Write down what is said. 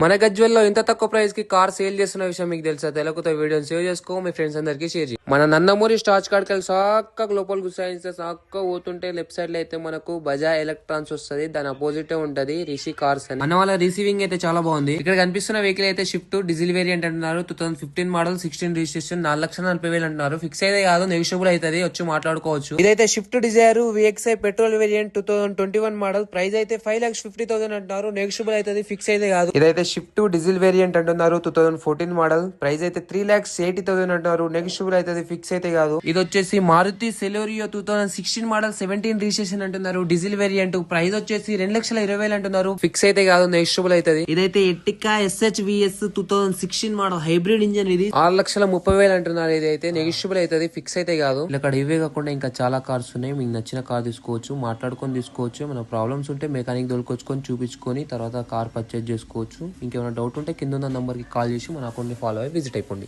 మన గజ్వెల్లో ఇంత తక్కువ ప్రైస్ కి కార్ సేల్ చేస్తున్న విషయం మీకు తెలుసా? తెలుగుతో వీడియోని సేవ్ చేసుకో, మీ ఫ్రెండ్స్ అందరికి షేర్ చేయి. మన నందమూరి స్టార్చ్ కాడికి వెళ్ళి సాక్క లోపల గుసాయిస్తే సాక్క పోతుంటే లెఫ్ట్ సైడ్ లో అయితే మనకు బజాజ్ ఎలక్ట్రాన్స్ వస్తుంది. దాని అపోజిట్ ఉంటది రిషి కార్స్ అని. మన వాళ్ళ రిసీవింగ్ అయితే చాలా బాగుంది. ఇక్కడ కనిపిస్తున్న వెహికల్ అయితే షిఫ్ట్ డీజిల్ వేరియంట్ అంటున్నారు. 2015 మోడల్ 16 రిజిస్ట్రేషన్ 4,40,000 అంటున్నారు. ఫిక్స్ అయితే కాదు, నెగిషియబుల్ అవుతుంది, వచ్చి మాట్లాడుకోవచ్చు. ఇదైతే Swift Dzire VXI petrol variant 2021 model. Price అయితే 5,50,000 అంటున్నారు. నెగిషియబుల్ అవుతుంది, ఫిక్స్ అయితే కాదు. ఇదైతే షిఫ్ట్ డీజిల్ వేరియంట్ అంటున్నారు. 2014 మోడల్. ప్రైస్ అయితే 3,80,000 అంటున్నారు. నెగిషియబుల్ అయితే ఫిక్స్ అయితే కాదు. ఇది వచ్చేసి మారుతి సెలోరియో 2016 మోడల్ 17 రిజిస్ట్రేషన్ అంటున్నారు. Diesel variant. ప్రైస్ వచ్చేసి 2,20,000 అంటున్నారు. ఫిక్స్ అయితే కాదు, నెగిషియబుల్ అవుతుంది. ఇదైతే ఎట్టికా SHVS 2016 మోడల్ హైబ్రిడ్ ఇంజన్. ఇది 6,30,000 అంటున్నారు. ఇది అయితే నెగిషియబుల్ అవుతుంది, ఫిక్స్ అయితే కాదు. ఇక్కడ ఇవే కాకుండా ఇంకా చాలా కార్స్ ఉన్నాయి. మీకు నచ్చిన కార్ తీసుకోవచ్చు, మాట్లాడుకొని తీసుకోవచ్చు. మన ప్రాబ్లమ్స్ ఉంటే మెకానిక్ దొరుకొచ్చుకొని చూపించుకొని తర్వాత కార్ పర్చేజ్ చేసుకోవచ్చు. ఇంకేమైనా డౌట్ ఉంటే కింద ఉన్న నంబర్ కి కాల్ చేసి మన అకౌంట్ ని ఫాలో అయ్యి విజిట్ అయిపోండి.